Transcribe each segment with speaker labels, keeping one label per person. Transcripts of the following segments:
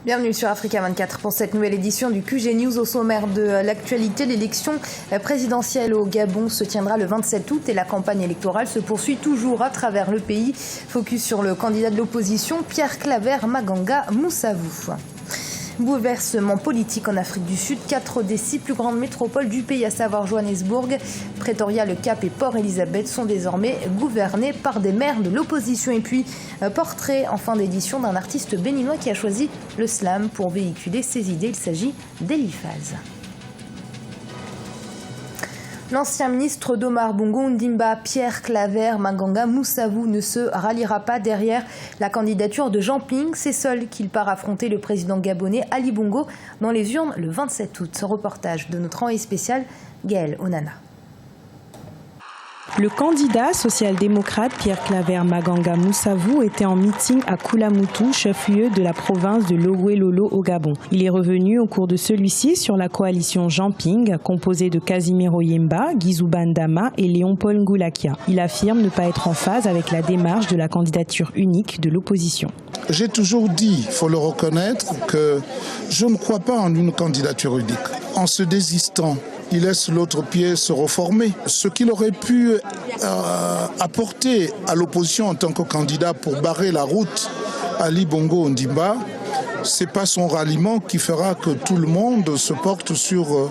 Speaker 1: Bienvenue sur Africa 24 pour cette nouvelle édition du QG News. Au sommaire de l'actualité, l'élection présidentielle au Gabon se tiendra le 27 août et la campagne électorale se poursuit toujours à travers le pays. Focus sur le candidat de l'opposition, Pierre Claver Maganga Moussavou. Bouleversement politique en Afrique du Sud. 4 des 6 plus grandes métropoles du pays, à savoir Johannesburg, Pretoria, Le Cap et Port Elizabeth, sont désormais gouvernées par des maires de l'opposition. Et puis, portrait en fin d'édition d'un artiste béninois qui a choisi le slam pour véhiculer ses idées. Il s'agit d'Eliphaz. L'ancien ministre d'Omar Bongo Ondimba, Pierre Claver Maganga Moussavou, ne se ralliera pas derrière la candidature de Jean Ping. C'est seul qu'il part affronter le président gabonais Ali Bongo dans les urnes le 27 août. Reportage de notre envoyé spécial Gaël Onana.
Speaker 2: Le candidat social-démocrate Pierre Claver Maganga Moussavou était en meeting à Koulamoutou, chef-lieu de la province de Logoué-Lolo au Gabon. Il est revenu au cours de celui-ci sur la coalition Jean Ping, composée de Casimiro Yemba, Guizou Bandama et Léon-Paul Ngoulakia. Il affirme ne pas être en phase avec la démarche de la candidature unique de l'opposition.
Speaker 3: J'ai toujours dit, il faut le reconnaître, que je ne crois pas en une candidature unique. En se désistant, il laisse l'autre pied se reformer. Ce qu'il aurait pu apporter à l'opposition en tant que candidat pour barrer la route à Ali Bongo Ondimba, ce n'est pas son ralliement qui fera que tout le monde se porte sur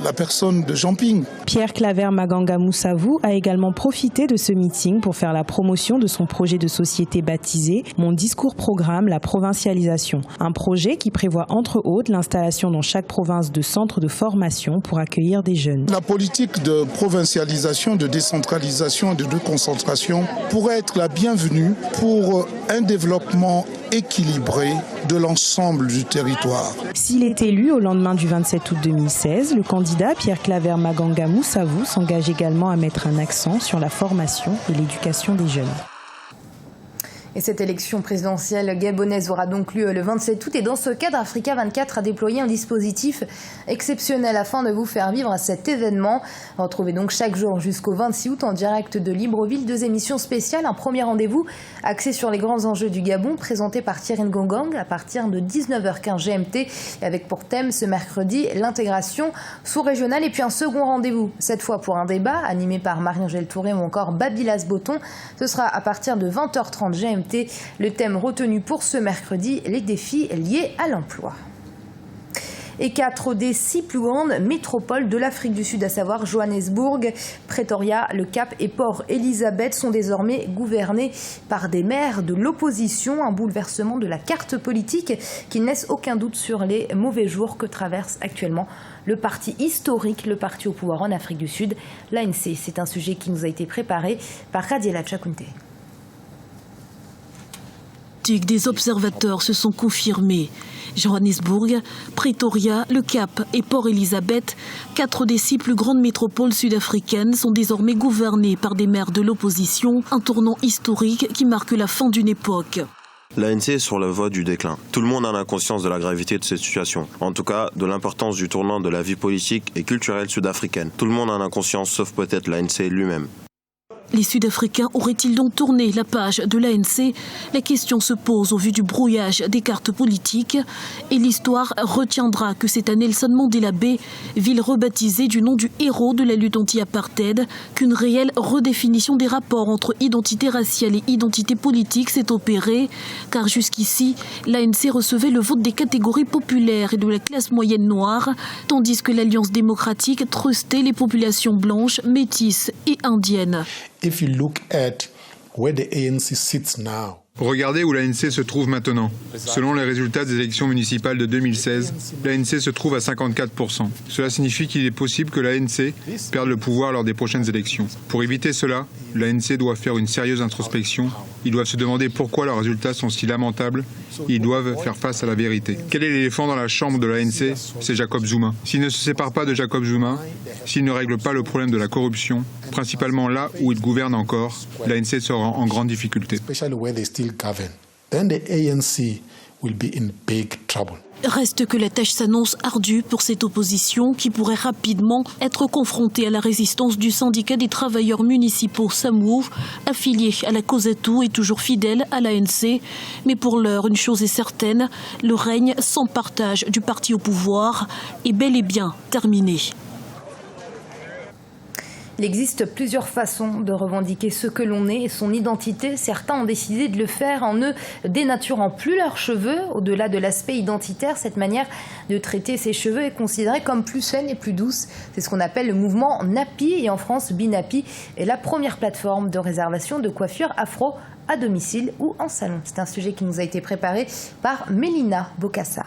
Speaker 3: la personne de Jean Ping.
Speaker 2: Pierre Claver Maganga Moussavou a également profité de ce meeting pour faire la promotion de son projet de société baptisé Mon discours programme la provincialisation. Un projet qui prévoit entre autres l'installation dans chaque province de centres de formation pour accueillir des jeunes.
Speaker 3: La politique de provincialisation, de décentralisation et de déconcentration pourrait être la bienvenue pour un développement équilibré de l'ensemble du territoire.
Speaker 2: S'il est élu au lendemain du 27 août 2016, le candidat Pierre Claver Maganga Moussavou s'engage également à mettre un accent sur la formation et l'éducation des jeunes.
Speaker 1: Et cette élection présidentielle gabonaise aura donc lieu le 27 août. Et dans ce cadre, Africa 24 a déployé un dispositif exceptionnel afin de vous faire vivre à cet événement. Retrouvez donc chaque jour jusqu'au 26 août en direct de Libreville 2 émissions spéciales. Un premier rendez-vous axé sur les grands enjeux du Gabon, présenté par Thierry Ngongang à partir de 19h15 GMT. Avec pour thème ce mercredi l'intégration sous-régionale. Et puis un second rendez-vous, cette fois pour un débat animé par Marie-Angèle Touré ou encore Babylas Boton. Ce sera à partir de 20h30 GMT. Le thème retenu pour ce mercredi, les défis liés à l'emploi. Et 4 des 6 plus grandes métropoles de l'Afrique du Sud, à savoir Johannesburg, Pretoria, Le Cap et Port Elizabeth, sont désormais gouvernées par des maires de l'opposition. Un bouleversement de la carte politique qui ne laisse aucun doute sur les mauvais jours que traverse actuellement le parti historique, le parti au pouvoir en Afrique du Sud, l'ANC. C'est un sujet qui nous a été préparé par Radiela Tchakounte.
Speaker 4: Des observateurs se sont confirmés. Johannesburg, Pretoria, Le Cap et Port Elizabeth, 4 des 6 plus grandes métropoles sud-africaines, sont désormais gouvernées par des maires de l'opposition, un tournant historique qui marque la fin d'une époque.
Speaker 5: L'ANC est sur la voie du déclin. Tout le monde en a conscience de la gravité de cette situation. En tout cas, de l'importance du tournant de la vie politique et culturelle sud-africaine. Tout le monde en a conscience, sauf peut-être l'ANC lui-même.
Speaker 4: Les Sud-Africains auraient-ils donc tourné la page de l'ANC? La question se pose au vu du brouillage des cartes politiques. Et l'histoire retiendra que c'est à Nelson Mandela Bay, ville rebaptisée du nom du héros de la lutte anti-apartheid, qu'une réelle redéfinition des rapports entre identité raciale et identité politique s'est opérée. Car jusqu'ici, l'ANC recevait le vote des catégories populaires et de la classe moyenne noire, tandis que l'Alliance démocratique trustait les populations blanches, métisses et indiennes.
Speaker 6: If you look at where the ANC sits now,
Speaker 7: regardez où l'ANC se trouve maintenant. Selon les résultats des élections municipales de 2016, l'ANC se trouve à 54%. Cela signifie qu'il est possible que l'ANC perde le pouvoir lors des prochaines élections. Pour éviter cela, l'ANC doit faire une sérieuse introspection. Ils doivent se demander pourquoi leurs résultats sont si lamentables. Ils doivent faire face à la vérité. Quel est l'éléphant dans la chambre de l'ANC? C'est Jacob Zuma. S'il ne se sépare pas de Jacob Zuma, s'il ne règle pas le problème de la corruption, principalement là où il gouverne encore, l'ANC sera en grande difficulté.
Speaker 6: Especially where they still govern, then the ANC will be in big trouble.
Speaker 4: Reste que la tâche s'annonce ardue pour cette opposition qui pourrait rapidement être confrontée à la résistance du syndicat des travailleurs municipaux SAMU, affilié à la COSATU et toujours fidèle à l'ANC. Mais pour l'heure, une chose est certaine, le règne sans partage du parti au pouvoir est bel et bien terminé.
Speaker 1: Il existe plusieurs façons de revendiquer ce que l'on est et son identité. Certains ont décidé de le faire en ne dénaturant plus leurs cheveux. Au-delà de l'aspect identitaire, cette manière de traiter ses cheveux est considérée comme plus saine et plus douce. C'est ce qu'on appelle le mouvement Nappy. Et en France, Binappy est la première plateforme de réservation de coiffure afro à domicile ou en salon. C'est un sujet qui nous a été préparé par Mélina Bokassa.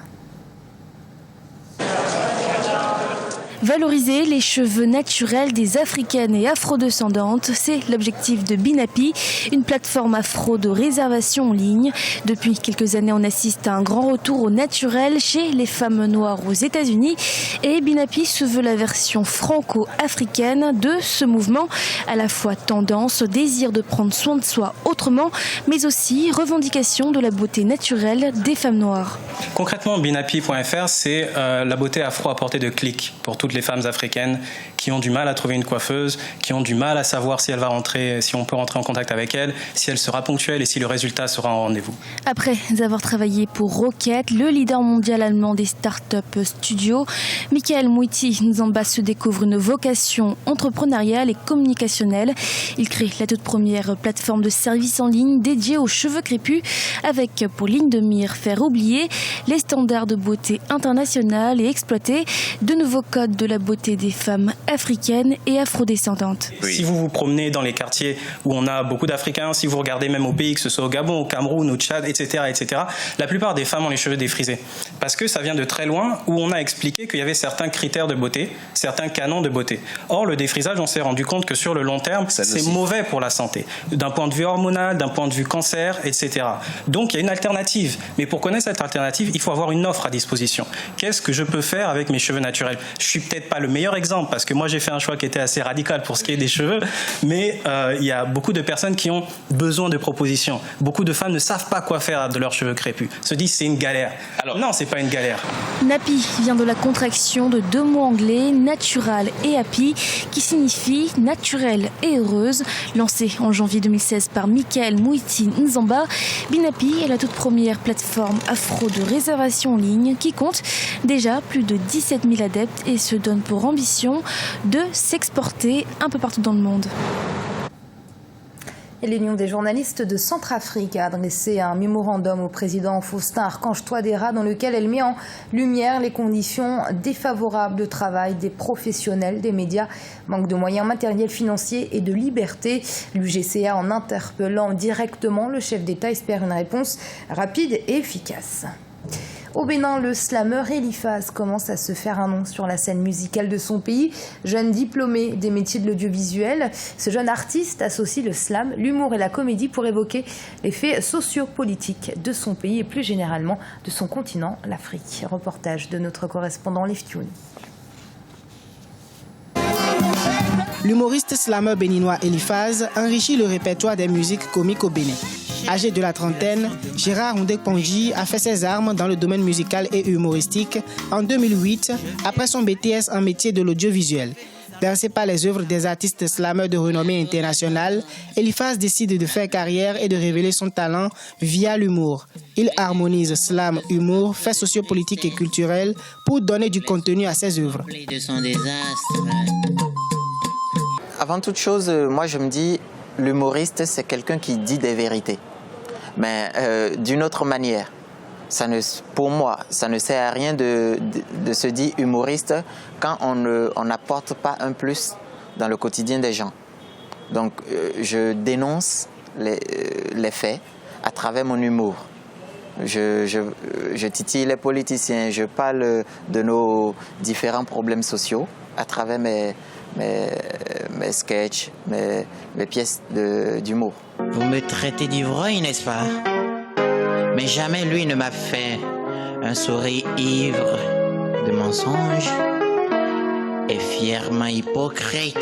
Speaker 8: Valoriser les cheveux naturels des Africaines et afrodescendantes, c'est l'objectif de Binappy, une plateforme afro de réservation en ligne. Depuis quelques années, on assiste à un grand retour au naturel chez les femmes noires aux États-Unis. Et Binappy se veut la version franco-africaine de ce mouvement, à la fois tendance, désir de prendre soin de soi autrement, mais aussi revendication de la beauté naturelle des femmes noires.
Speaker 9: Concrètement, Binappy.fr, c'est la beauté afro à portée de clic pour toutes les femmes africaines qui ont du mal à trouver une coiffeuse, qui ont du mal à savoir si elle va rentrer, si on peut rentrer en contact avec elle, si elle sera ponctuelle et si le résultat sera en rendez-vous.
Speaker 8: Après avoir travaillé pour Rocket, le leader mondial allemand des start-up studios, Michael Mouiti Nzamba se découvre une vocation entrepreneuriale et communicationnelle. Il crée la toute première plateforme de services en ligne dédiée aux cheveux crépus avec pour ligne de mire faire oublier les standards de beauté internationale et exploiter de nouveaux codes de la beauté des femmes africaines et afrodescendantes.
Speaker 9: Oui. Si vous vous promenez dans les quartiers où on a beaucoup d'Africains, si vous regardez même au pays, que ce soit au Gabon, au Cameroun, au Tchad, etc., la plupart des femmes ont les cheveux défrisés. Parce que ça vient de très loin où on a expliqué qu'il y avait certains critères de beauté, certains canons de beauté. Or, le défrisage, on s'est rendu compte que sur le long terme, c'est mauvais pour la santé. D'un point de vue hormonal, d'un point de vue cancer, etc. Donc, il y a une alternative. Mais pour connaître cette alternative, il faut avoir une offre à disposition. Qu'est-ce que je peux faire avec mes cheveux naturels ? Je suis peut-être pas le meilleur exemple parce que moi j'ai fait un choix qui était assez radical pour ce qui est des cheveux, mais il y a beaucoup de personnes qui ont besoin de propositions. Beaucoup de femmes ne savent pas quoi faire de leurs cheveux crépus, se disent c'est une galère. Alors non, c'est pas une galère.
Speaker 8: Nappy vient de la contraction de deux mots anglais, natural et happy, qui signifie naturelle et heureuse. Lancé en janvier 2016 par Michael Mouiti Nzamba, Binappy est la toute première plateforme afro de réservation en ligne qui compte déjà plus de 17 000 adeptes et se donne pour ambition de s'exporter un peu partout dans le monde.
Speaker 1: Et l'Union des journalistes de Centrafrique a adressé un mémorandum au président Faustin Archange Touadéra dans lequel elle met en lumière les conditions défavorables de travail des professionnels des médias, manque de moyens matériels, financiers et de liberté. L'UGCA, en interpellant directement le chef d'État, espère une réponse rapide et efficace. Au Bénin, le slammer Eliphaz commence à se faire un nom sur la scène musicale de son pays. Jeune diplômé des métiers de l'audiovisuel, ce jeune artiste associe le slam, l'humour et la comédie pour évoquer les faits sociopolitiques de son pays et plus généralement de son continent, l'Afrique. Reportage de notre correspondant Liv Tune.
Speaker 10: L'humoriste slammer béninois Eliphaz enrichit le répertoire des musiques comiques au Bénin. Âgé de la trentaine, Gérard Ndekponji a fait ses armes dans le domaine musical et humoristique en 2008 après son BTS en métier de l'audiovisuel. Bercé par les œuvres des artistes slameurs de renommée internationale, Eliphaz décide de faire carrière et de révéler son talent via l'humour. Il harmonise slam, humour, faits sociopolitiques et culturels pour donner du contenu à ses œuvres.
Speaker 11: Avant toute chose, moi je me dis, l'humoriste c'est quelqu'un qui dit des vérités, mais d'une autre manière. Pour moi, ça ne sert à rien de se dire humoriste quand on n'apporte pas un plus dans le quotidien des gens. Donc je dénonce les faits à travers mon humour. Je titille les politiciens, je parle de nos différents problèmes sociaux à travers mes sketchs, mes pièces d'humour.
Speaker 12: Vous me traitez d'ivrogne, n'est-ce pas? Mais jamais lui ne m'a fait un sourire ivre de mensonges est fièrement hypocrite.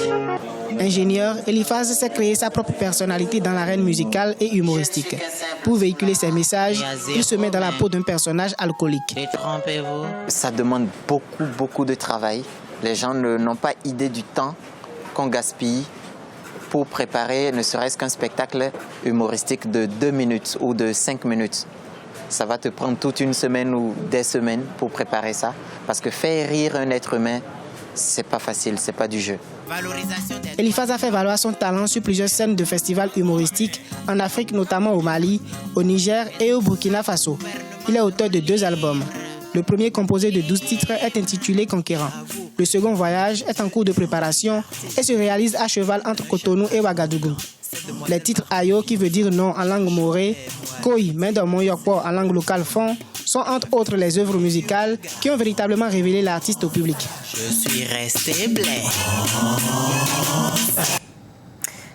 Speaker 10: Ingénieur, Eliphaz s'est créé sa propre personnalité dans l'arène musicale et humoristique. Pour véhiculer ses messages, il se met dans la peau d'un personnage alcoolique.
Speaker 12: Détrompez-vous.
Speaker 11: Ça demande beaucoup de travail. Les gens n'ont pas idée du temps qu'on gaspille pour préparer ne serait-ce qu'un spectacle humoristique de 2 minutes ou de 5 minutes. Ça va te prendre toute une semaine ou des semaines pour préparer ça. Parce que faire rire un être humain, c'est pas facile, c'est pas du jeu.
Speaker 10: Eliphaz a fait valoir son talent sur plusieurs scènes de festivals humoristiques en Afrique, notamment au Mali, au Niger et au Burkina Faso. Il est auteur de 2 albums. Le premier, composé de 12 titres, est intitulé Conquérant. Le second, Voyage, est en cours de préparation et se réalise à cheval entre Cotonou et Ouagadougou. Les titres Ayo, qui veut dire non en langue morée, Koi, main dans mon yokpo en langue locale fond, sont entre autres les œuvres musicales qui ont véritablement révélé l'artiste au public.
Speaker 12: Je suis resté blé.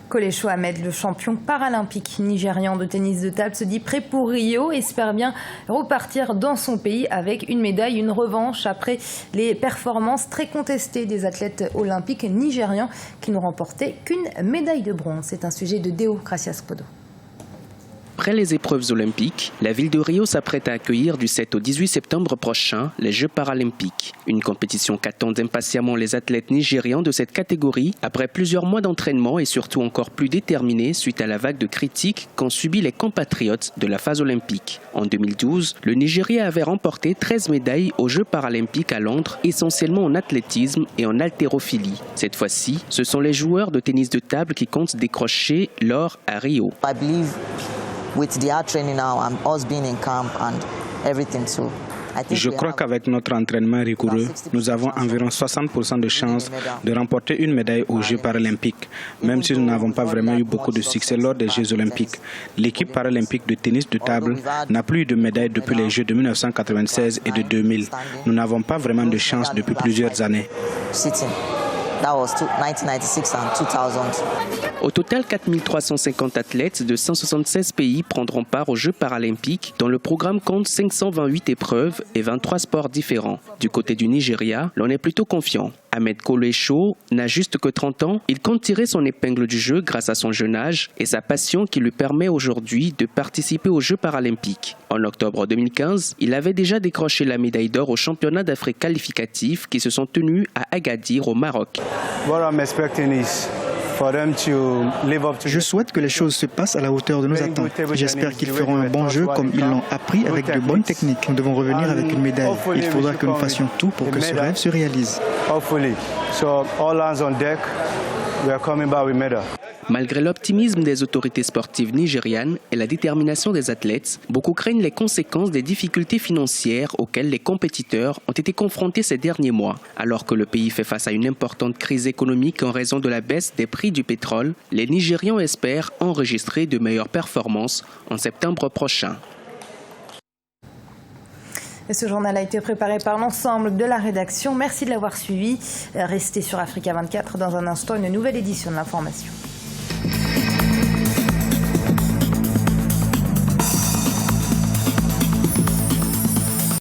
Speaker 1: Kolecho Ahmed, le champion paralympique nigérian de tennis de table, se dit prêt pour Rio et espère bien repartir dans son pays avec une médaille, une revanche après les performances très contestées des athlètes olympiques nigérians qui n'ont remporté qu'une médaille de bronze. C'est un sujet de Deo Gracias Podo.
Speaker 13: Après les épreuves olympiques, la ville de Rio s'apprête à accueillir du 7 au 18 septembre prochain les Jeux paralympiques. Une compétition qu'attendent impatiemment les athlètes nigérians de cette catégorie après plusieurs mois d'entraînement et surtout encore plus déterminés suite à la vague de critiques qu'ont subi les compatriotes de la phase olympique. En 2012, le Nigeria avait remporté 13 médailles aux Jeux paralympiques à Londres, essentiellement en athlétisme et en haltérophilie. Cette fois-ci, ce sont les joueurs de tennis de table qui comptent décrocher l'or à Rio.
Speaker 14: Je crois qu'avec notre entraînement rigoureux, nous avons environ 60% de chances de remporter une médaille aux Jeux paralympiques, même si nous n'avons pas vraiment eu beaucoup de succès lors des Jeux olympiques. L'équipe paralympique de tennis de table n'a plus eu de médaille depuis les Jeux de 1996 et de 2000. Nous n'avons pas vraiment de chance depuis plusieurs années.
Speaker 13: Au total, 4350 athlètes de 176 pays prendront part aux Jeux paralympiques dont le programme compte 528 épreuves et 23 sports différents. Du côté du Nigeria, l'on est plutôt confiant. Ahmed Kolecho n'a juste que 30 ans. Il compte tirer son épingle du jeu grâce à son jeune âge et sa passion qui lui permet aujourd'hui de participer aux Jeux paralympiques. En octobre 2015, il avait déjà décroché la médaille d'or aux championnats d'Afrique qualificatifs qui se sont tenus à Agadir au Maroc.
Speaker 15: Je souhaite que les choses se passent à la hauteur de nos attentes. J'espère qu'ils feront un bon jeu comme ils l'ont appris avec de bonnes techniques. Nous devons revenir avec une médaille. Il faudra que nous fassions tout pour que ce rêve se réalise.
Speaker 13: Malgré l'optimisme des autorités sportives nigérianes et la détermination des athlètes, beaucoup craignent les conséquences des difficultés financières auxquelles les compétiteurs ont été confrontés ces derniers mois. Alors que le pays fait face à une importante crise économique en raison de la baisse des prix du pétrole, les Nigérians espèrent enregistrer de meilleures performances en septembre prochain.
Speaker 1: Et ce journal a été préparé par l'ensemble de la rédaction. Merci de l'avoir suivi. Restez sur Africa 24. Dans un instant, une nouvelle édition de l'information.